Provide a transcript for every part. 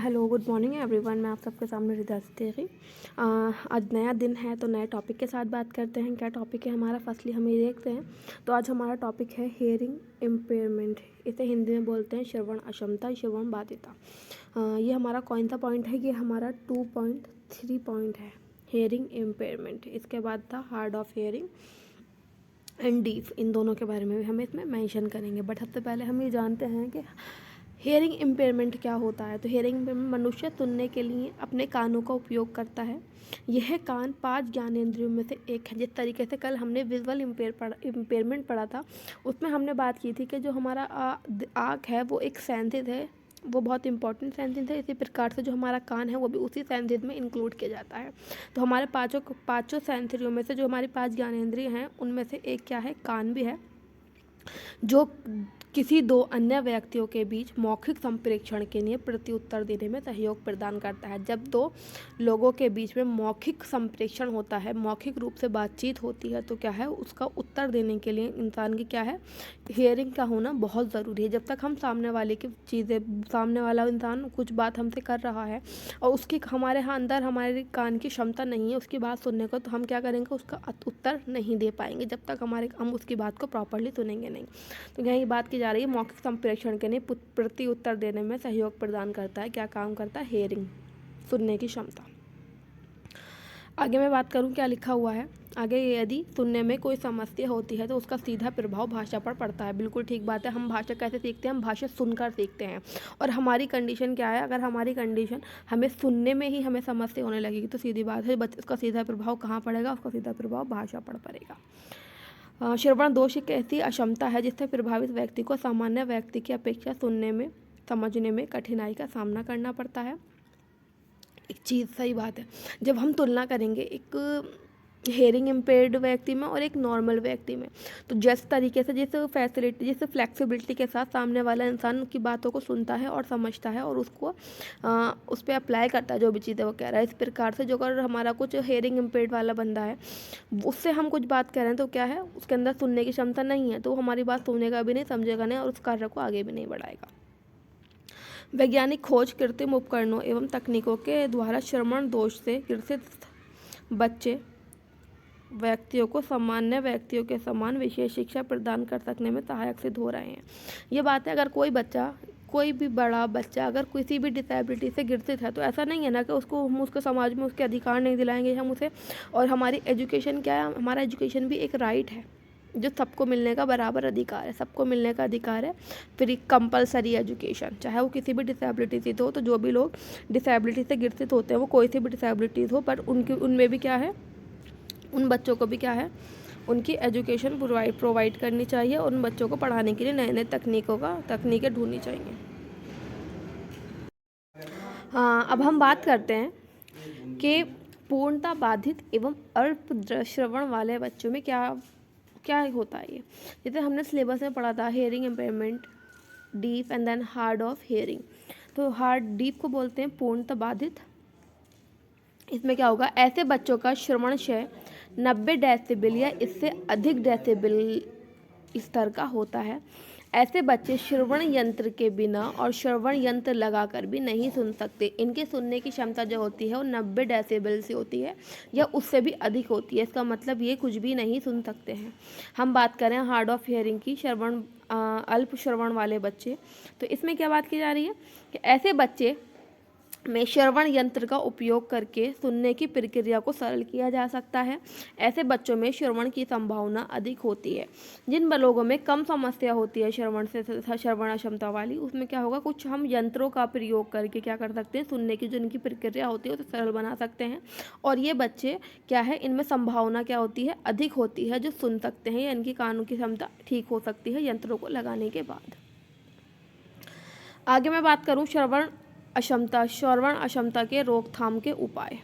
Hello good morning everyone. मैं आप सबके सामने रिदा सिद्दीकी। आज नया दिन है तो नए टॉपिक के साथ बात करते हैं। क्या टॉपिक है हमारा, फर्स्टली हम ये देखते हैं। तो आज हमारा टॉपिक है हियरिंग इम्पेयरमेंट। इसे हिंदी में बोलते हैं श्रवण अक्षमता, श्रवण बाधिता। ये हमारा कौन सा पॉइंट है? ये हमारा 2.3 पॉइंट है, हियरिंग इम्पेयरमेंट। इसके बाद था hard of hearing and deaf. इन दोनों के बारे में भी हम इसमें मेंशन करेंगे। बट सबसे पहले हम ये जानते हैं कि हियरिंग इम्पेयरमेंट क्या होता है। तो हियरिंग इम्पेयरमेंट मनुष्य सुनने के लिए अपने कानों का उपयोग करता है। यह कान 5 ज्ञानेंद्रियों में से एक है। जिस तरीके से कल हमने विजुअल इम्पेयरमेंट पढ़ा था, उसमें हमने बात की थी कि जो हमारा आँख है वो एक सेंसेस है, वो बहुत इंपॉर्टेंट सेंसेस है। इसी प्रकार से जो हमारा कान है वो भी उसी सेंसेस में इंक्लूड किया जाता है। तो हमारे पाँचों सेंसरियों में से जो हमारी 5 ज्ञानेंद्रिय हैं उनमें से एक क्या है? कान भी है, जो किसी दो अन्य व्यक्तियों के बीच मौखिक संप्रेषण के लिए प्रत्युत्तर देने में सहयोग प्रदान करता है। जब दो लोगों के बीच में मौखिक संप्रेषण होता है, मौखिक रूप से बातचीत होती है, तो क्या है, उसका उत्तर देने के लिए इंसान की क्या है, हियरिंग का होना बहुत ज़रूरी है। जब तक हम सामने वाला इंसान कुछ बात हमसे कर रहा है और उसकी हमारे अंदर हमारे कान की क्षमता नहीं है उसकी बात सुनने को, तो हम क्या करेंगे, उसका उत्तर नहीं दे पाएंगे जब तक हम उसकी बात को प्रॉपरली सुनेंगे नहीं। तो यही बात की जा रही है, मौखिक संप्रेषण के लिए प्रति उत्तर देने में सहयोग प्रदान करता है। क्या काम करता है? हियरिंग, सुनने की क्षमता। आगे मैं बात करूं क्या लिखा हुआ है। आगे, यदि सुनने में कोई समस्या होती है तो उसका सीधा प्रभाव भाषा पर पड़ता है। बिल्कुल ठीक बात है। हम भाषा कैसे सीखते हैं? हम भाषा सुनकर सीखते हैं। और हमारी कंडीशन क्या है? अगर हमारी कंडीशन हमें सुनने में ही हमें समस्या होने लगेगी तो सीधी बात है, उसका सीधा प्रभाव कहाँ पड़ेगा? उसका सीधा प्रभाव भाषा पर पड़ेगा। श्रवण दोष एक ऐसी अक्षमता है जिससे प्रभावित व्यक्ति को सामान्य व्यक्ति की अपेक्षा सुनने में, समझने में कठिनाई का सामना करना पड़ता है। एक चीज़, सही बात है, जब हम तुलना करेंगे एक हेयरिंग इम्पेयर्ड व्यक्ति में और एक नॉर्मल व्यक्ति में, तो जिस तरीके से जिस फ्लेक्सिबिलिटी के साथ सामने वाला इंसान उनकी बातों को सुनता है और समझता है और उसको उस पर अप्लाई करता है जो भी चीज़ें वो कह रहा है, इस प्रकार से जो अगर हमारा कुछ हेयरिंग इम्पेयर्ड वाला बंदा है, उससे हम कुछ बात कर रहे हैं तो क्या है, उसके अंदर सुनने की क्षमता नहीं है, तो वो हमारी बात सुनेगा भी नहीं, समझेगा नहीं और उस कार्य को आगे भी नहीं बढ़ाएगा। वैज्ञानिक खोज कृत्रिम उपकरणों एवं तकनीकों के द्वारा श्रवण दोष से ग्रसित बच्चे व्यक्तियों को सामान्य व्यक्तियों के समान विशेष शिक्षा प्रदान कर सकने में सहायक सिद्ध हो रहे हैं। ये बात है, अगर कोई भी बड़ा बच्चा अगर किसी भी डिसेबिलिटी से ग्रसित है तो ऐसा नहीं है ना कि हम उसको समाज में उसके अधिकार नहीं दिलाएंगे हम उसे। और हमारी एजुकेशन क्या है? हमारा एजुकेशन भी एक राइट है जो सबको मिलने का बराबर अधिकार है, सबको मिलने का अधिकार है। फिर कंपलसरी एजुकेशन, चाहे वो किसी भी डिसेबिलिटी से हो, तो जो भी लोग डिसेबिलिटी से ग्रसित होते हैं वो कोई सी भी डिसेबिलिटीज़ हो, पर उनमें भी क्या है, उन बच्चों को भी क्या है, उनकी एजुकेशन प्रोवाइड करनी चाहिए। और उन बच्चों को पढ़ाने के लिए नए नए तकनीकें ढूंढनी चाहिए। हाँ, अब हम बात करते हैं कि पूर्णता बाधित एवं अल्प श्रवण वाले बच्चों में क्या होता है। ये जैसे हमने सिलेबस में पढ़ा था, hearing impairment, deaf and then hard of hearing. तो डीफ को बोलते हैं पूर्णता बाधित। इसमें क्या होगा, ऐसे बच्चों का श्रवण क्षय 90 डेसिबल या इससे अधिक डेसिबल स्तर का होता है। ऐसे बच्चे श्रवण यंत्र के बिना और श्रवण यंत्र लगाकर भी नहीं सुन सकते। इनके सुनने की क्षमता जो होती है वो 90 डेसिबल से होती है या उससे भी अधिक होती है। इसका मतलब ये कुछ भी नहीं सुन सकते हैं। हम बात करें हार्ड ऑफ हियरिंग की, अल्प श्रवण वाले बच्चे, तो इसमें क्या बात की जा रही है कि ऐसे बच्चे में श्रवण यंत्र का उपयोग करके सुनने की प्रक्रिया को सरल किया जा सकता है। ऐसे बच्चों में श्रवण की संभावना अधिक होती है। जिन लोगों में कम समस्या होती है श्रवण अक्षमता वाली, उसमें क्या होगा, कुछ हम यंत्रों का प्रयोग करके क्या कर सकते हैं, सुनने की जो इनकी प्रक्रिया होती है उसे सरल बना सकते हैं। और ये बच्चे क्या है, इनमें संभावना क्या होती है, अधिक होती है, जो सुन सकते हैं या इनकी कानों की क्षमता ठीक हो सकती है यंत्रों को लगाने के बाद। आगे मैं बात करूँ श्रवण अक्षमता के रोकथाम के उपाय।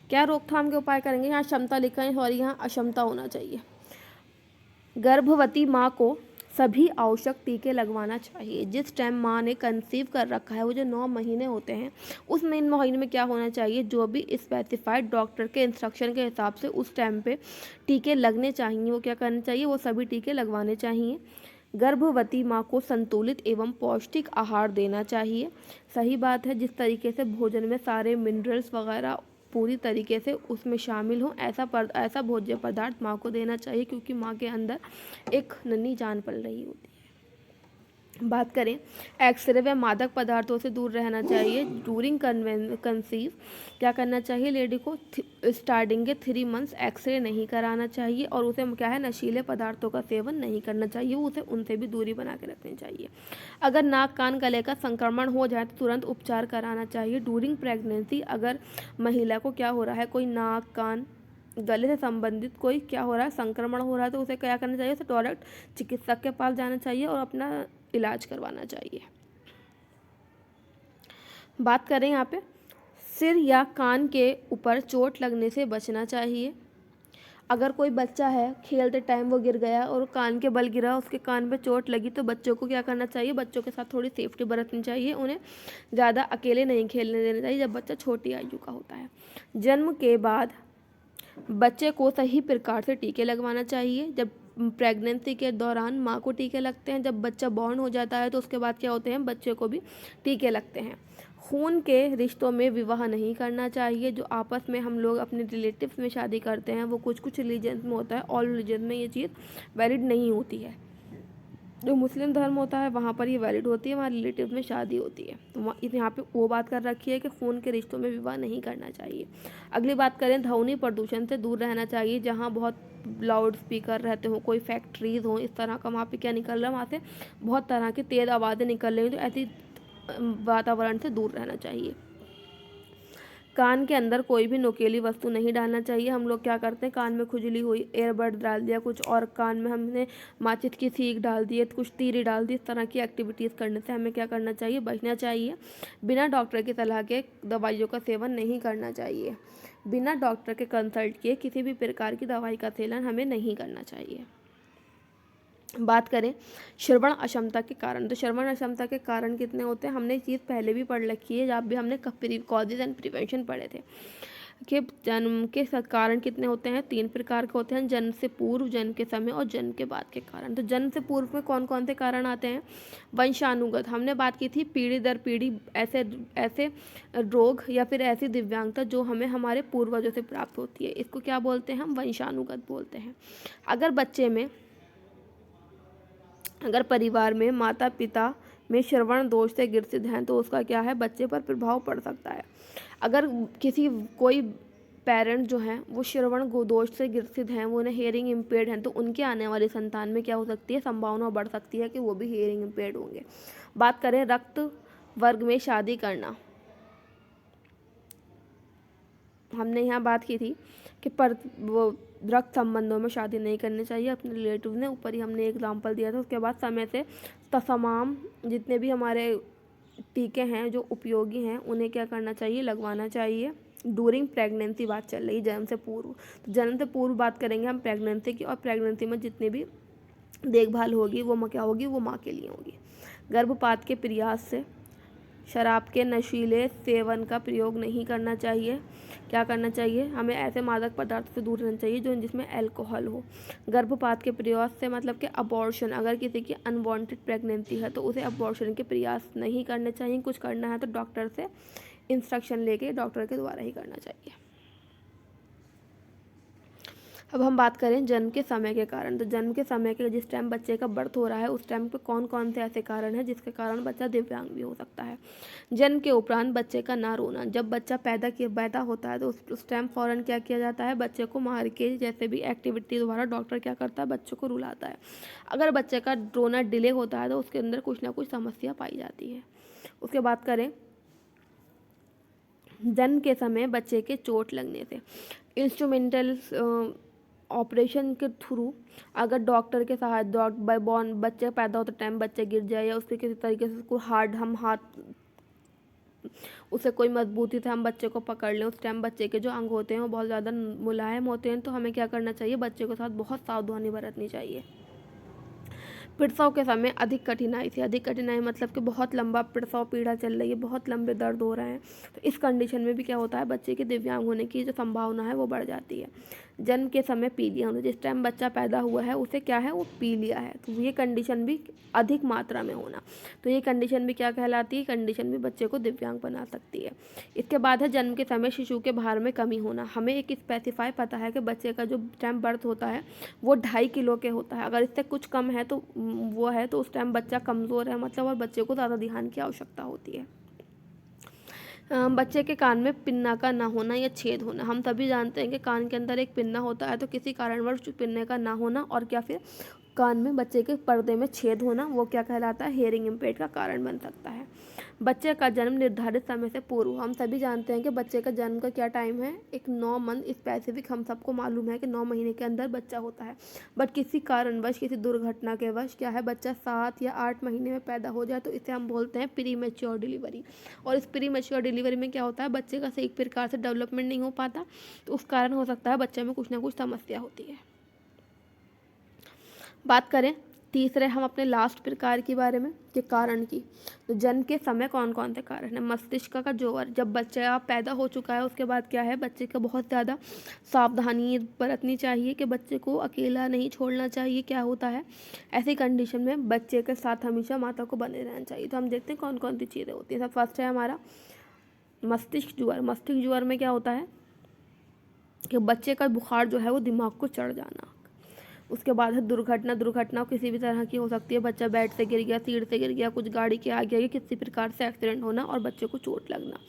क्या रोकथाम के उपाय करेंगे? यहाँ क्षमता लिखा है, सॉरी, यहाँ अक्षमता होना चाहिए। गर्भवती माँ को सभी आवश्यक टीके लगवाना चाहिए। जिस टाइम माँ ने कंसीव कर रखा है, वो जो 9 महीने होते हैं, उस 9 महीने में क्या होना चाहिए, जो भी स्पेसिफाइड डॉक्टर के इंस्ट्रक्शन के हिसाब से उस टाइम पे टीके लगने चाहिए। वो क्या करना चाहिए, वो सभी टीके लगवाने चाहिए। गर्भवती माँ को संतुलित एवं पौष्टिक आहार देना चाहिए। सही बात है, जिस तरीके से भोजन में सारे मिनरल्स वगैरह पूरी तरीके से उसमें शामिल हों, ऐसा भोज्य पदार्थ माँ को देना चाहिए, क्योंकि माँ के अंदर एक नन्ही जान पल रही होती है। बात करें, एक्सरे व मादक पदार्थों से दूर रहना चाहिए। ड्यूरिंग कंसीव क्या करना चाहिए, लेडी को स्टार्टिंग के 3 मंथ्स एक्सरे नहीं कराना चाहिए, और उसे क्या है, नशीले पदार्थों का सेवन नहीं करना चाहिए, उसे उनसे भी दूरी बना के रखनी चाहिए। अगर नाक कान गले का संक्रमण हो जाए तो तुरंत उपचार कराना चाहिए। ड्यूरिंग प्रेगनेंसी अगर महिला को क्या हो रहा है, कोई नाक कान गले से संबंधित कोई क्या हो रहा है, संक्रमण हो रहा है, तो उसे क्या करना चाहिए, उसे डायरेक्ट चिकित्सक के पास जाना चाहिए और अपना इलाज करवाना चाहिए। बात करें यहाँ पे, सिर या कान के ऊपर चोट लगने से बचना चाहिए। अगर कोई बच्चा है, खेलते टाइम वो गिर गया और कान के बल गिरा, उसके कान पे चोट लगी, तो बच्चों को क्या करना चाहिए, बच्चों के साथ थोड़ी सेफ्टी बरतनी चाहिए। उन्हें ज़्यादा अकेले नहीं खेलने देना चाहिए जब बच्चा छोटी आयु का होता है। जन्म के बाद बच्चे को सही प्रकार से टीके लगवाना चाहिए। जब प्रेगनेंसी के दौरान माँ को टीके लगते हैं, जब बच्चा बॉर्न हो जाता है तो उसके बाद क्या होते हैं, बच्चे को भी टीके लगते हैं। खून के रिश्तों में विवाह नहीं करना चाहिए। जो आपस में हम लोग अपने रिलेटिव्स में शादी करते हैं, वो कुछ कुछ रिलीजन में होता है, ऑल रिलीजन में ये चीज़ वैलिड नहीं होती है। जो मुस्लिम धर्म होता है वहाँ पर ये वैलिड होती है, वहाँ रिलेटिव में शादी होती है। तो यहाँ पे वो बात कर रखी है कि खून के रिश्तों में विवाह नहीं करना चाहिए। अगली बात करें, ध्वनि प्रदूषण से दूर रहना चाहिए। जहाँ बहुत लाउड स्पीकर रहते हों, कोई फैक्ट्रीज हों, इस तरह का वहाँ पे क्या निकल रहा है, वहाँ से बहुत तरह की तेज़ आवाज़ें निकल रही हैं, तो ऐसी वातावरण से दूर रहना चाहिए। कान के अंदर कोई भी नुकीली वस्तु नहीं डालना चाहिए। हम लोग क्या करते हैं, कान में खुजली हुई, एयरबड डाल दिया कुछ, और कान में हमने माचिस की सीख डाल दी, कुछ तीरी डाल दी। इस तरह की एक्टिविटीज़ करने से हमें क्या करना चाहिए, बचना चाहिए। बिना डॉक्टर की सलाह के दवाइयों का सेवन नहीं करना चाहिए। बिना डॉक्टर के कंसल्ट किए किसी भी प्रकार की दवाई का सेवन हमें नहीं करना चाहिए। बात करें श्रवण अक्षमता के कारण, तो श्रवण अक्षमता के कारण कितने होते हैं, हमने ये चीज़ पहले भी पढ़ रखी है, जब भी हमने कॉजेज एंड प्रिवेंशन पढ़े थे कि जन्म के कारण कितने होते हैं, 3 प्रकार के होते हैं, जन्म से पूर्व, जन्म के समय और जन्म के बाद के कारण। तो जन्म से पूर्व में कौन कौन से कारण आते हैं, वंशानुगत, हमने बात की थी, पीढ़ी दर पीढ़ी ऐसे रोग या फिर ऐसी दिव्यांगता जो हमें हमारे पूर्वजों से प्राप्त होती है, इसको क्या बोलते हैं, हम वंशानुगत बोलते हैं। अगर परिवार में माता पिता में श्रवण दोष से ग्रसित हैं तो उसका क्या है, बच्चे पर प्रभाव पड़ सकता है। अगर कोई पेरेंट जो हैं वो श्रवण दोष से ग्रसित हैं, वो उन्हें हेयरिंग इम्पेयर्ड हैं, तो उनके आने वाली संतान में क्या हो सकती है, संभावना बढ़ सकती है कि वो भी हेयरिंग इम्पेयर्ड होंगे। बात करें रक्त वर्ग में शादी करना, हमने यहाँ बात की थी कि वो रक्त संबंधों में शादी नहीं करनी चाहिए। अपने रिलेटिव ने ऊपर ही हमने एग्जांपल दिया था। उसके बाद समय से तमाम जितने भी हमारे टीके हैं जो उपयोगी हैं उन्हें क्या करना चाहिए, लगवाना चाहिए। ड्यूरिंग प्रेगनेंसी बात चल रही, जन्म से पूर्व, तो जन्म से पूर्व बात करेंगे हम प्रेगनेंसी की, और प्रेगनेंसी में जितनी भी देखभाल होगी वो क्या होगी, वो माँ के लिए होगी। गर्भपात के प्रयास से शराब के नशीले सेवन का प्रयोग नहीं करना चाहिए। क्या करना चाहिए, हमें ऐसे मादक पदार्थों से दूर रहना चाहिए जिसमें अल्कोहल हो। गर्भपात के प्रयास से मतलब कि अबॉर्शन, अगर किसी की अनवांटेड प्रेगनेंसी है तो उसे अबॉर्शन के प्रयास नहीं करने चाहिए। कुछ करना है तो डॉक्टर से इंस्ट्रक्शन लेके डॉक्टर के द्वारा ही करना चाहिए। अब हम बात करें जन्म के समय के कारण, तो जन्म के समय के जिस टाइम बच्चे का बर्थ हो रहा है उस टाइम पे कौन कौन से ऐसे कारण हैं जिसके कारण बच्चा दिव्यांग भी हो सकता है। जन्म के उपरांत बच्चे का ना रोना, जब बच्चा पैदा होता है तो उस टाइम फ़ौरन क्या किया जाता है, बच्चे को मार के जैसे भी एक्टिविटी द्वारा डॉक्टर क्या करता है, बच्चों को रुलाता है। अगर बच्चे का रोना डिले होता है तो उसके अंदर कुछ ना कुछ समस्या पाई जाती है। उसके बात करें जन्म के समय बच्चे के चोट लगने से, इंस्ट्रूमेंटल ऑपरेशन के थ्रू अगर डॉक्टर के साथ बच्चे पैदा होते टाइम बच्चा गिर जाए या उसके किसी तरीके से उसको उसे कोई मजबूती से हम बच्चे को पकड़ लें, उस टाइम बच्चे के जो अंग होते हैं वो बहुत ज़्यादा मुलायम होते हैं, तो हमें क्या करना चाहिए, बच्चे के साथ बहुत सावधानी बरतनी चाहिए। प्रसव के समय अधिक कठिनाई मतलब कि बहुत लंबा प्रसव पीड़ा चल रही है, बहुत लंबे दर्द हो रहे हैं, तो इस कंडीशन में भी क्या होता है, बच्चे के दिव्यांग होने की जो संभावना है वो बढ़ जाती है। जन्म के समय पी लिया, जिस टाइम बच्चा पैदा हुआ है उसे क्या है, वो पी लिया है, तो ये कंडीशन भी अधिक मात्रा में होना, तो ये कंडीशन भी क्या कहलाती है, कंडीशन भी बच्चे को दिव्यांग बना सकती है। इसके बाद है जन्म के समय शिशु के भार में कमी होना। हमें एक स्पेसिफाई पता है कि बच्चे का जो टाइम बर्थ होता है वो 2.5 किलो के होता है, अगर इससे कुछ कम है तो वो है तो उस टाइम बच्चा कमज़ोर है मतलब, और बच्चे को ज़्यादा ध्यान की आवश्यकता होती है। बच्चे के कान में पिन्ना का ना होना या छेद होना। हम सभी जानते हैं कि कान के अंदर एक पिन्ना होता है, तो किसी कारणवश पिन्ने का ना होना और क्या फिर कान में बच्चे के पर्दे में छेद होना, वो क्या कहलाता है, हियरिंग इम्पेयर्ड का कारण बन सकता है। बच्चे का जन्म निर्धारित समय से पूर्व। हम सभी जानते हैं कि बच्चे का जन्म का क्या टाइम है, एक 9 मंथ स्पेसिफिक हम सबको मालूम है कि 9 महीने के अंदर बच्चा होता है, बट किसी कारणवश किसी दुर्घटना के वश क्या है बच्चा 7 या 8 महीने में पैदा हो जाए तो इसे हम बोलते हैं प्री मैच्योर डिलीवरी। और इस प्री मैच्योर डिलीवरी में क्या होता है, बच्चे का सही प्रकार से डेवलपमेंट नहीं हो पाता, तो उस कारण हो सकता है बच्चे में कुछ ना कुछ समस्या होती है। बात करें तीसरे हम अपने लास्ट प्रकार के बारे में, के कारण की, तो जन्म के समय कौन कौन से कारण है। मस्तिष्क का जोर, जब बच्चा पैदा हो चुका है उसके बाद क्या है बच्चे का बहुत ज़्यादा सावधानी बरतनी चाहिए कि बच्चे को अकेला नहीं छोड़ना चाहिए। क्या होता है ऐसी कंडीशन में बच्चे के साथ हमेशा माता को बने रहना चाहिए। तो हम देखते हैं कौन कौन सी चीज़ें होती हैं। सब फर्स्ट है हमारा मस्तिष्क ज्वर। मस्तिष्क ज्वर में क्या होता है कि बच्चे का बुखार जो है वो दिमाग को चढ़ जाना। उसके बाद है दुर्घटना। दुर्घटना किसी भी तरह की हो सकती है, बच्चा बेड से गिर गया, सीढ़ी से गिर गया, कुछ गाड़ी के आगे आगे किसी प्रकार से एक्सीडेंट होना और बच्चे को चोट लगना।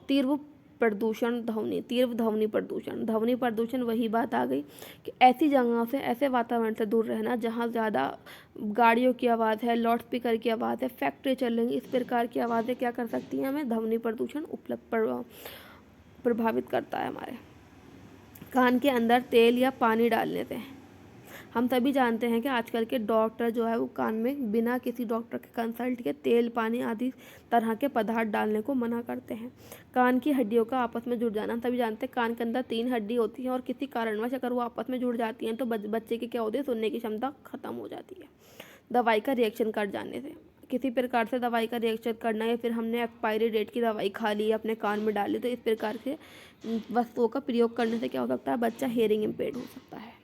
तीव्र प्रदूषण ध्वनि, तीव्र ध्वनि प्रदूषण। ध्वनि प्रदूषण वही बात आ गई कि ऐसी जगह से, ऐसे वातावरण से दूर रहना जहाँ ज़्यादा गाड़ियों की आवाज़ है, लाउड स्पीकर की आवाज़ है, फैक्ट्री चल रही, इस प्रकार की आवाज़ें क्या कर सकती हैं, हमें ध्वनि प्रदूषण प्रभावित करता है। हमारे कान के अंदर तेल या पानी डालने से, हम सभी जानते हैं कि आजकल के डॉक्टर जो है वो कान में बिना किसी डॉक्टर के कंसल्ट के तेल, पानी आदि तरह के पदार्थ डालने को मना करते हैं। कान की हड्डियों का आपस में जुड़ जाना। हम सभी जानते हैं कान के अंदर 3 हड्डी होती हैं और किसी कारणवश अगर वो आपस में जुड़ जाती हैं तो बच्चे की क्या होती है, सुनने की क्षमता खत्म हो जाती है। दवाई का रिएक्शन कर जाने से, किसी प्रकार से दवाई का रिएक्शन करना या फिर हमने एक्सपायरी डेट की दवाई खा ली, अपने कान में डाली, तो इस प्रकार से वस्तुओं का प्रयोग करने से क्या हो सकता है, बच्चा हियरिंग इम्पेयर्ड हो सकता है।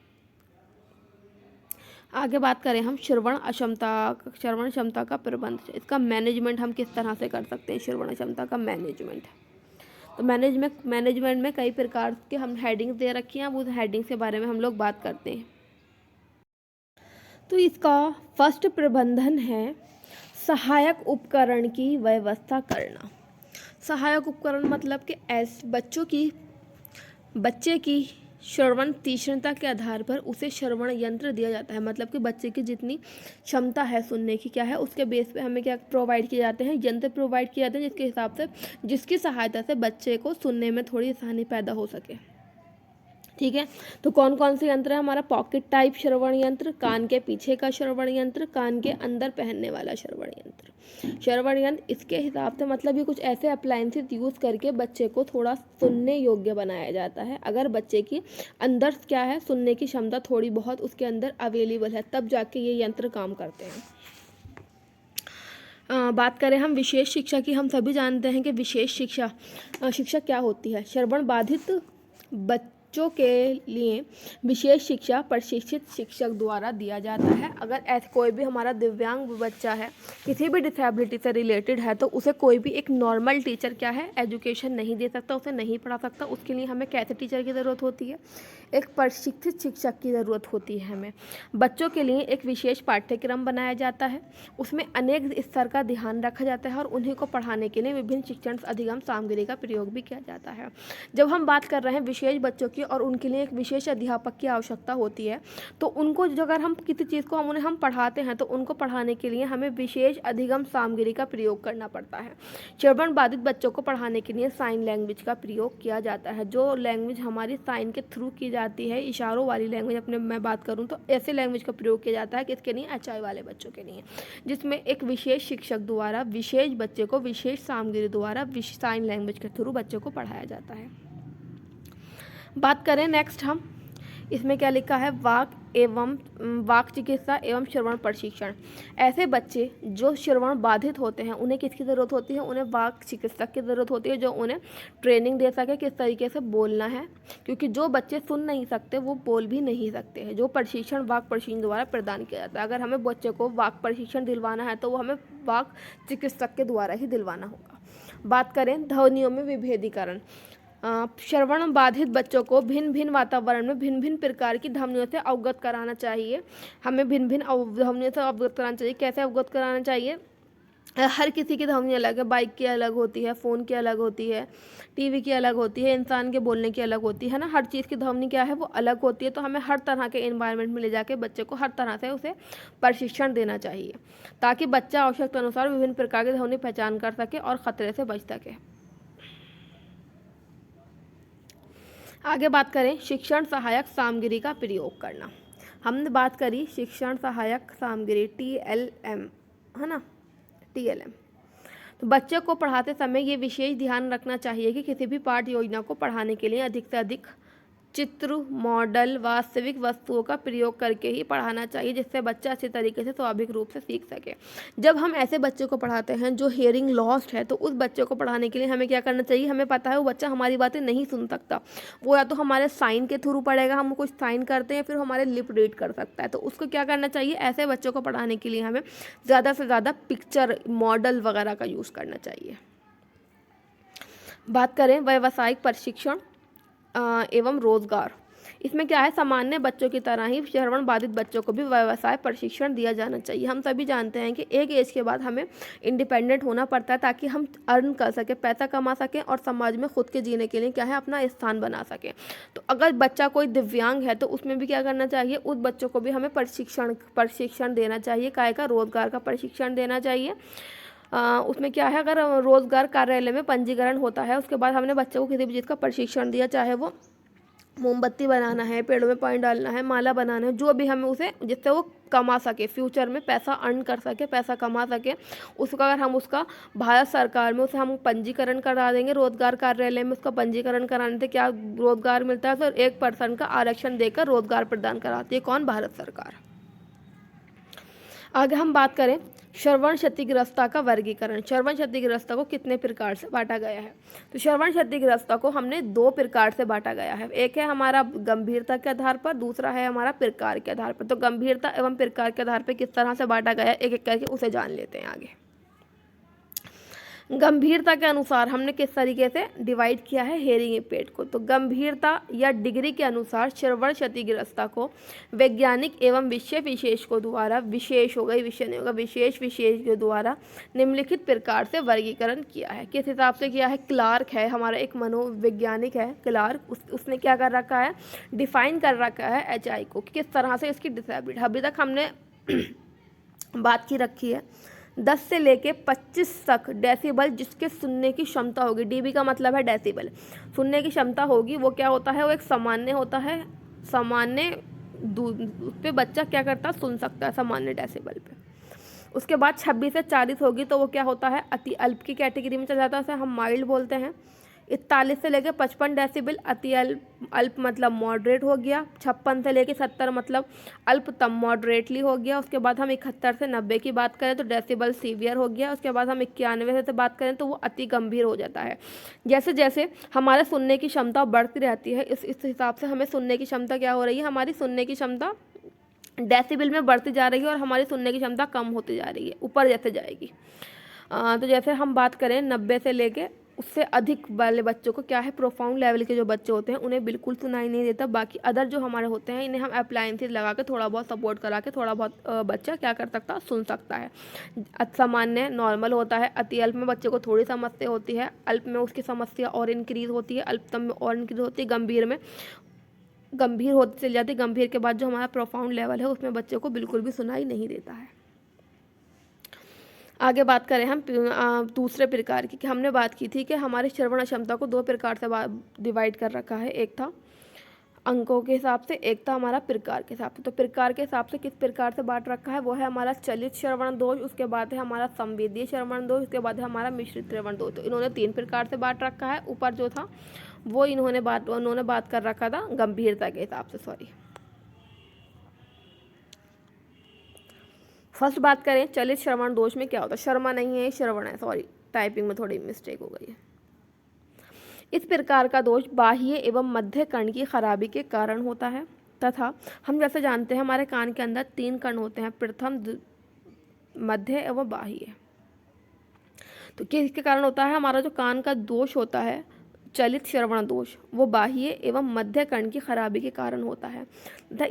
आगे बात करें हम श्रवण क्षमता का प्रबंध। इसका मैनेजमेंट हम किस तरह से कर सकते हैं, श्रवण क्षमता का मैनेजमेंट। तो मैनेजमेंट में कई प्रकार के हम हेडिंग्स दे रखी हैं, अब उस हेडिंग्स के बारे में हम लोग बात करते हैं। तो इसका फर्स्ट प्रबंधन है सहायक उपकरण की व्यवस्था करना। सहायक उपकरण मतलब कि बच्चे की श्रवण तीक्ष्णता के आधार पर उसे श्रवण यंत्र दिया जाता है। मतलब कि बच्चे की जितनी क्षमता है सुनने की क्या है, उसके बेस पे हमें क्या प्रोवाइड किए जाते हैं, यंत्र प्रोवाइड किए जाते हैं जिसके हिसाब से, जिसकी सहायता से बच्चे को सुनने में थोड़ी आसानी पैदा हो सके। ठीक है, तो कौन कौन से यंत्र है हमारा, पॉकेट टाइप श्रवण यंत्र, कान के पीछे का श्रवण यंत्र, कान के अंदर पहनने वाला श्रवण यंत्र। श्रवण यंत्र इसके हिसाब से मतलब ये कुछ ऐसे अप्लायंसेस यूज़ करके बच्चे को थोड़ा सुनने योग्य बनाया जाता है। अगर बच्चे की अंदर क्या है, सुनने की क्षमता थोड़ी बहुत उसके अंदर अवेलेबल है, तब जाके ये यंत्र काम करते हैं। बात करें हम विशेष शिक्षा की, हम सभी जानते हैं कि विशेष शिक्षा क्या होती है। श्रवण बाधित बच्चों के लिए विशेष शिक्षा प्रशिक्षित शिक्षक द्वारा दिया जाता है। अगर ऐसे कोई भी हमारा दिव्यांग बच्चा है, किसी भी डिसेबिलिटी से रिलेटेड है, तो उसे कोई भी एक नॉर्मल टीचर क्या है, एजुकेशन नहीं दे सकता, उसे नहीं पढ़ा सकता। उसके लिए हमें कैसे टीचर की ज़रूरत होती है, एक प्रशिक्षित शिक्षक की ज़रूरत होती है। हमें बच्चों के लिए एक विशेष पाठ्यक्रम बनाया जाता है, उसमें अनेक स्तर का ध्यान रखा जाता है और उन्हीं को पढ़ाने के लिए विभिन्न शिक्षण अधिगम सामग्री का प्रयोग भी किया जाता है। जब हम बात कर रहे हैं विशेष बच्चों की और उनके लिए एक विशेष अध्यापक की आवश्यकता होती है, तो उनको अगर हम किसी चीज़ को हम पढ़ाते हैं तो उनको पढ़ाने के लिए हमें विशेष अधिगम सामग्री का प्रयोग करना पड़ता है। श्रवण बाधित बच्चों को पढ़ाने के लिए साइन लैंग्वेज का प्रयोग किया जाता है, जो लैंग्वेज हमारी साइन के थ्रू की जाती है, इशारों वाली लैंग्वेज। अपने मैं बात करूँ तो ऐसे लैंग्वेज का प्रयोग किया जाता है किसके लिए, HI वाले बच्चों के लिए, जिसमें एक विशेष शिक्षक द्वारा विशेष बच्चे को विशेष सामग्री द्वारा साइन लैंग्वेज के थ्रू बच्चों को पढ़ाया जाता है। बात करें नेक्स्ट हम इसमें क्या लिखा है, वाक चिकित्सा एवं श्रवण प्रशिक्षण। ऐसे बच्चे जो श्रवण बाधित होते हैं उन्हें किसकी ज़रूरत होती है, उन्हें वाक चिकित्सक की ज़रूरत होती है जो उन्हें ट्रेनिंग दे सके किस तरीके से बोलना है, क्योंकि जो बच्चे सुन नहीं सकते वो बोल भी नहीं सकते हैं। जो प्रशिक्षण वाक प्रशिक्षण द्वारा प्रदान किया जाता है। अगर हमें बच्चे को वाक प्रशिक्षण दिलवाना है तो वो हमें वाक चिकित्सक के द्वारा ही दिलवाना होगा। बात करें ध्वनियों में विभेदीकरण। श्रवण बाधित बच्चों को भिन्न भिन्न वातावरण में भिन्न भिन्न प्रकार की ध्वनियों से अवगत कराना चाहिए। हमें भिन्न भिन्न ध्वनियों से अवगत कराना चाहिए। कैसे अवगत कराना चाहिए, हर किसी की ध्वनि अलग है। बाइक की अलग होती है, फ़ोन की अलग होती है, टीवी की अलग होती है, इंसान के बोलने की अलग होती है ना। हर चीज़ की ध्वनि क्या है, वो अलग होती है। तो हमें हर तरह के एनवायरनमेंट में ले जाके बच्चे को हर तरह से उसे प्रशिक्षण देना चाहिए ताकि बच्चा आवश्यकता अनुसार विभिन्न प्रकार की ध्वनि पहचान कर सके और ख़तरे से बच सके। आगे बात करें शिक्षण सहायक सामग्री का प्रयोग करना। हमने बात करी शिक्षण सहायक सामग्री TLM, है ना, TLM। तो बच्चे को पढ़ाते समय ये विशेष ध्यान रखना चाहिए कि किसी भी पाठ योजना को पढ़ाने के लिए अधिक से अधिक चित्र, मॉडल, वास्तविक वस्तुओं का प्रयोग करके ही पढ़ाना चाहिए, जिससे बच्चा अच्छे तरीके से स्वाभाविक रूप से सीख सके। जब हम ऐसे बच्चे को पढ़ाते हैं जो हियरिंग लॉस्ट है, तो उस बच्चे को पढ़ाने के लिए हमें क्या करना चाहिए, हमें पता है वो बच्चा हमारी बातें नहीं सुन सकता, वो या तो हमारे साइन के थ्रू पढ़ेगा, हम कुछ साइन करते हैं, फिर हमारे लिप रीड कर सकता है। तो उसको क्या करना चाहिए, ऐसे बच्चों को पढ़ाने के लिए हमें ज़्यादा से ज़्यादा पिक्चर, मॉडल वगैरह का यूज़ करना चाहिए। बात करें व्यावसायिक प्रशिक्षण एवं रोजगार। इसमें क्या है, सामान्य बच्चों की तरह ही श्रवण बाधित बच्चों को भी व्यवसाय प्रशिक्षण दिया जाना चाहिए। हम सभी जानते हैं कि एक एज के बाद हमें इंडिपेंडेंट होना पड़ता है ताकि हम अर्न कर सकें, पैसा कमा सकें और समाज में खुद के जीने के लिए क्या है, अपना स्थान बना सकें। तो अगर बच्चा कोई दिव्यांग है तो उसमें भी क्या करना चाहिए, उस बच्चों को भी हमें प्रशिक्षण देना चाहिए, काय का रोजगार का प्रशिक्षण देना चाहिए। उसमें क्या है, अगर रोजगार कार्यालय में पंजीकरण होता है, उसके बाद हमने बच्चे को किसी भी चीज़ का प्रशिक्षण दिया, चाहे वो मोमबत्ती बनाना है, पेड़ों में पानी डालना है, माला बनाना है, जो भी हमें उसे, जिससे वो कमा सके, फ्यूचर में पैसा अर्न कर सके, पैसा कमा सके, उसका अगर हम उसका भारत सरकार में उसे हम पंजीकरण करा देंगे, रोजगार कार्यालय में उसका पंजीकरण कराने से क्या रोजगार मिलता है, तो 1% का आरक्षण देकर रोजगार प्रदान कराती है कौन, भारत सरकार। आगे हम बात करें श्रवण क्षतिग्रस्ता का वर्गीकरण। श्रवण क्षतिग्रस्ता को कितने प्रकार से बांटा गया है, तो श्रवण क्षतिग्रस्ता को हमने 2 प्रकार से बांटा गया है। एक है हमारा गंभीरता के आधार पर, दूसरा है हमारा प्रकार के आधार पर। तो गंभीरता एवं प्रकार के आधार पर किस तरह से बांटा गया है, एक एक करके उसे जान लेते हैं। आगे गंभीरता के अनुसार हमने किस तरीके से डिवाइड किया है हियरिंग इम्पेयर्ड को, तो गंभीरता या डिग्री के अनुसार श्रवण क्षतिग्रस्ता को वैज्ञानिक एवं विषय विशेष को द्वारा, विशेष हो गई, विषय नहीं होगा, विशेष के द्वारा निम्नलिखित प्रकार से वर्गीकरण किया है। किस हिसाब से किया है, क्लार्क है हमारा एक मनोवैज्ञानिक है क्लार्क, उसने क्या कर रखा है, डिफाइन कर रखा है HI को, किस तरह से इसकी डिसेबिलिटी। अभी तक हमने बात की रखी है 10 से लेके 25 तक डेसिबल जिसके सुनने की क्षमता होगी, डीबी का मतलब है डेसिबल, सुनने की क्षमता होगी, वो क्या होता है, वो एक सामान्य होता है, सामान्य उस पर बच्चा क्या करता है, सुन सकता है सामान्य डेसिबल पे। उसके बाद 26 से 40 होगी तो वो क्या होता है, अति अल्प की कैटेगरी में चला जाता है, उसे हम माइल्ड बोलते हैं। 41 से लेकर 55 डेसिबल अति अल्प मतलब मॉडरेट हो गया। 56 से लेकर 70 मतलब अल्पतम मॉडरेटली हो गया। उसके बाद हम 71 से 90 की बात करें तो डेसिबल सीवियर हो गया। उसके बाद हम 91 से बात करें तो वो अति गंभीर हो जाता है। जैसे जैसे हमारे सुनने की क्षमता बढ़ती रहती है, इस हिसाब से हमें सुनने की क्षमता क्या हो रही है, हमारी सुनने की क्षमता डेसिबल में बढ़ती जा रही है और हमारी सुनने की क्षमता कम होती जा रही है, ऊपर जैसे जाएगी। तो जैसे हम बात करें 90 से लेके उससे अधिक वाले बच्चों को क्या है, प्रोफाउंड लेवल के जो बच्चे होते हैं उन्हें बिल्कुल सुनाई नहीं देता। बाकी अदर जो हमारे होते हैं इन्हें हम अप्लायंसेस लगा के थोड़ा बहुत सपोर्ट करा के थोड़ा बहुत बच्चा क्या कर सकता है, सुन सकता है। सामान्य नॉर्मल होता है, अति अल्प में बच्चे को थोड़ी समस्या होती है, अल्प में उसकी समस्या और इंक्रीज़ होती है, अल्पतम में और इंक्रीज़ होती है, गंभीर में गंभीर होती चली जाती है। गंभीर के बाद जो हमारा प्रोफाउंड लेवल है उसमें बच्चे को बिल्कुल भी सुनाई नहीं देता है। आगे बात करें हम दूसरे प्रकार की, कि हमने बात की थी कि हमारी श्रवण क्षमता को 2 प्रकार से डिवाइड कर रखा है, एक था अंकों के हिसाब से, एक था हमारा प्रकार के हिसाब से। तो प्रकार के हिसाब से किस प्रकार से बांट रखा है, वो है हमारा चलित श्रवण दोष, उसके बाद है हमारा संवेदीय श्रवण दोष, उसके बाद है हमारा मिश्रित श्रवण दोष। तो इन्होंने 3 प्रकार से बांट रखा है। ऊपर जो था वो उन्होंने बात कर रखा था गंभीरता के हिसाब से, सॉरी। फर्स्ट बात करें चलित श्रवण दोष में क्या होता है, शर्मा नहीं है, श्रवण है, सॉरी टाइपिंग में थोड़ी मिस्टेक हो गई है। इस प्रकार का दोष बाह्य एवं मध्य कर्ण की खराबी के कारण होता है तथा हम जैसे जानते हैं हमारे कान के अंदर 3 कर्ण होते हैं, प्रथम, मध्य एवं बाह्य। तो किसके कारण होता है, हमारा जो कान का दोष होता है चलित श्रवण दोष वो बाह्य एवं मध्य कर्ण की खराबी के कारण होता है।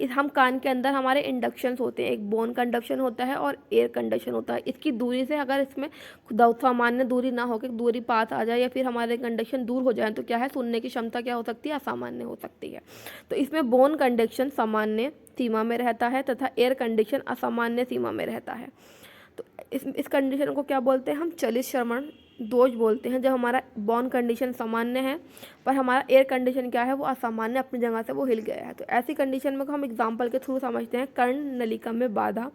हम कान के अंदर हमारे इंडक्शंस होते हैं, एक बोन कंडक्शन होता है और एयर कंडक्शन होता है। इसकी दूरी से अगर इसमें सामान्य दूरी ना होकर दूरी पास आ जाए या फिर हमारे कंडक्शन दूर हो जाए तो क्या है, सुनने की क्षमता क्या हो सकती है, असामान्य हो सकती है। तो इसमें बोन कंडक्शन सामान्य सीमा में रहता है तथा एयर कंडक्शन असामान्य सीमा में रहता है। तो इस कंडीशन को क्या बोलते हैं हम, चलित श्रवण दोष बोलते हैं। जब हमारा बोन कंडीशन सामान्य है पर हमारा एयर कंडीशन क्या है, वो असामान्य, अपनी जगह से वो हिल गया है। तो ऐसी कंडीशन में हम एग्जांपल के थ्रू समझते हैं। कर्ण नलिका में बाधा,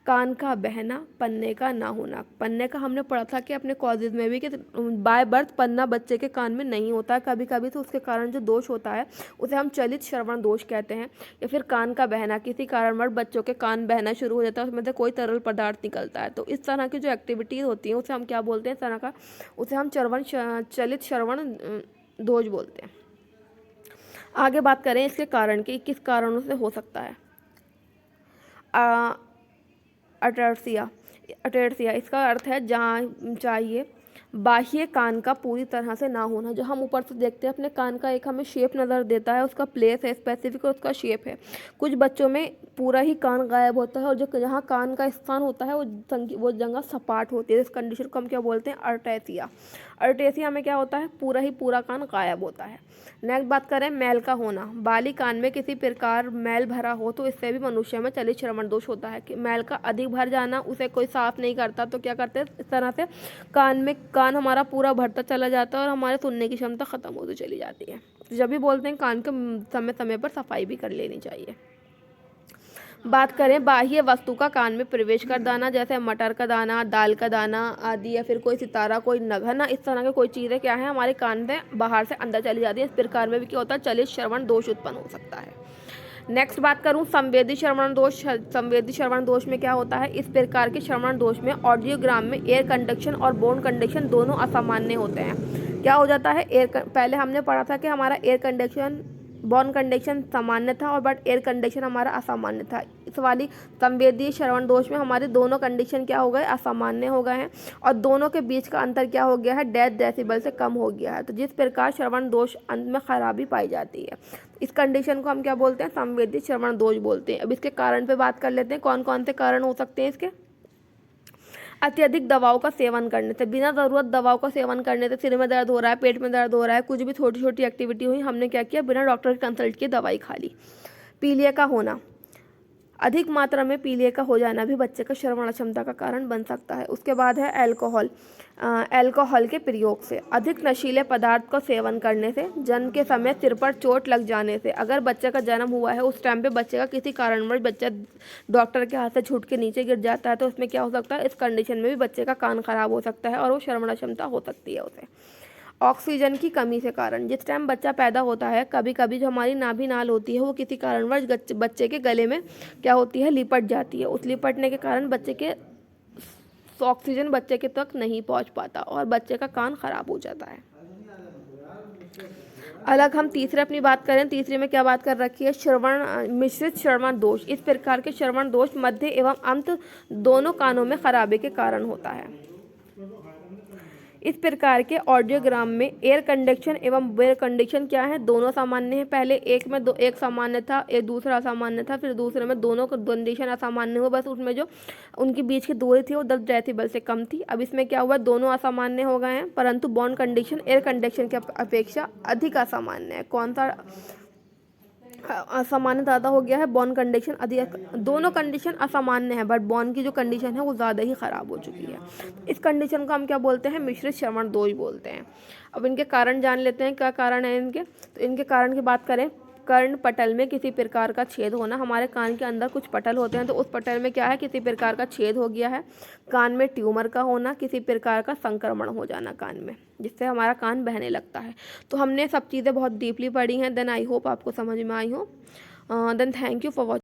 कान का बहना, पन्ने का ना होना। पन्ने का हमने पढ़ा था कि अपने कॉलेज में भी कि बाय बर्थ पन्ना बच्चे के कान में नहीं होता है, कभी कभी तो उसके कारण जो दोष होता है उसे हम चलित श्रवण दोष कहते हैं। या फिर कान का बहना, किसी कारणवश बच्चों के कान बहना शुरू हो जाता है, उसमें से कोई तरल पदार्थ निकलता है। तो इस तरह की जो एक्टिविटीज़ होती हैं उसे हम क्या बोलते हैं, इस तरह का उसे हम चलित श्रवण दोष बोलते हैं। आगे बात करें इसके कारण की, किस कारणों से हो सकता है। अटेरसिया इसका अर्थ है जहाँ चाहिए बाह्य कान का पूरी तरह से ना होना। जो हम ऊपर से देखते हैं अपने कान का एक हमें शेप नज़र देता है, उसका प्लेस है, स्पेसिफिक उसका शेप है। कुछ बच्चों में पूरा ही कान गायब होता है और जो जहाँ कान का स्थान होता है वो जगह सपाट होती है। इस कंडीशन को हम क्या बोलते हैं, अर्टेसिया। अर्टेसिया में क्या होता है, पूरा ही पूरा कान गायब होता है। नेक्स्ट बात करें मैल का होना। बाली कान में किसी प्रकार मैल भरा हो तो इससे भी मनुष्य में चलित श्रवण दोष होता है कि मैल का अधिक भर जाना, उसे कोई साफ नहीं करता तो क्या करते हैं, इस तरह से कान हमारा पूरा भरता चला जाता है और हमारे सुनने की क्षमता खत्म होती चली जाती है। तो जब भी बोलते हैं कान के समय समय पर सफाई भी कर लेनी चाहिए। बात करें बाह्य वस्तु का कान में प्रवेश कर दाना, जैसे मटर का दाना, दाल का दाना आदि, या फिर कोई सितारा, कोई नगना, इस तरह के कोई चीज़ें क्या है हमारे कान से बाहर से अंदर चली जाती है। इस प्रकार में भी क्या होता है, चलित श्रवण दोष उत्पन्न हो सकता है। नेक्स्ट बात करूं संवेदी श्रवण दोष। संवेदी श्रवण दोष में क्या होता है, इस प्रकार के श्रवण दोष में ऑडियोग्राम में एयर कंडक्शन और बोन कंडक्शन दोनों असामान्य होते हैं। क्या हो जाता है, पहले हमने पढ़ा था कि हमारा एयर कंडक्शन, बोन कंडक्शन सामान्य था और बट एयर कंडक्शन हमारा असामान्य था। इस वाली संवेदी श्रवण दोष में हमारे दोनों कंडीशन क्या हो गए, असामान्य हो गए हैं और दोनों के बीच का अंतर क्या हो गया है, 10 डेसिबल से कम हो गया है। तो जिस प्रकार श्रवण दोष अंत में खराबी पाई जाती है, इस कंडीशन को हम क्या बोलते हैं, संवेदी श्रवण दोष बोलते हैं। अब इसके कारण पे बात कर लेते हैं, कौन कौन से कारण हो सकते हैं इसके। अत्यधिक दवाओं का सेवन करने से, बिना ज़रूरत दवाओं का सेवन करने से सिर में दर्द हो रहा है, पेट में दर्द हो रहा है, कुछ भी छोटी छोटी एक्टिविटी हुई, हमने क्या किया, बिना डॉक्टर की कंसल्ट की दवाई खा ली। पीलिया का होना, अधिक मात्रा में पीलिया का हो जाना भी बच्चे का श्रवण अक्षमता का कारण बन सकता है। उसके बाद है अल्कोहल के प्रयोग से, अधिक नशीले पदार्थ का सेवन करने से, जन्म के समय सिर पर चोट लग जाने से, अगर बच्चे का जन्म हुआ है उस टाइम पे बच्चे का किसी कारणवश बच्चा डॉक्टर के हाथ से छूट के नीचे गिर जाता है तो उसमें क्या हो सकता है, इस कंडीशन में भी बच्चे का कान खराब हो सकता है और वो श्रवण अक्षमता हो सकती है उसे। ऑक्सीजन की कमी से कारण, जिस टाइम बच्चा पैदा होता है कभी कभी जो हमारी नाभि नाल होती है वो किसी कारणवश बच्चे के गले में क्या होती है, लिपट जाती है। उस लिपटने के कारण बच्चे के ऑक्सीजन बच्चे के तक नहीं पहुंच पाता और बच्चे का कान खराब हो जाता है। अलग हम तीसरे अपनी बात करें, तीसरे में क्या बात कर रखी है, मिश्रित श्रवण दोष। इस प्रकार के श्रवण दोष मध्य एवं अंत दोनों कानों में खराबे के कारण होता है। इस प्रकार के ऑडियोग्राम में एयर कंडक्शन एवं वेयर कंडक्शन क्या है, दोनों सामान्य है। पहले एक सामान्य था, एक दूसरा असामान्य था, फिर दूसरे में दोनों कंडीशन असामान्य हुआ, बस उसमें जो उनकी बीच की दूरी थी वो 10 डेसिबल से कम थी। अब इसमें क्या हुआ, दोनों असामान्य हो गए हैं, परंतु बोन कंडीशन एयर कंडक्शन की अपेक्षा अधिक असामान्य है। कौन सा असामान्य ज़्यादा हो गया है, बोन कंडीशन अधिक। दोनों कंडीशन असामान्य है बट बोन की जो कंडीशन है वो ज़्यादा ही ख़राब हो चुकी है। इस कंडीशन को हम क्या बोलते हैं, मिश्रित श्रवण दोष बोलते हैं। अब इनके कारण जान लेते हैं, क्या कारण है इनके। तो इनके कारण की बात करें, कर्ण पटल में किसी प्रकार का छेद होना, हमारे कान के अंदर कुछ पटल होते हैं तो उस पटल में क्या है, किसी प्रकार का छेद हो गया है। कान में ट्यूमर का होना, किसी प्रकार का संक्रमण हो जाना कान में, जिससे हमारा कान बहने लगता है। तो हमने सब चीज़ें बहुत डीपली पढ़ी हैं। देन आई होप आपको समझ में आई हो। Then thank you for watching.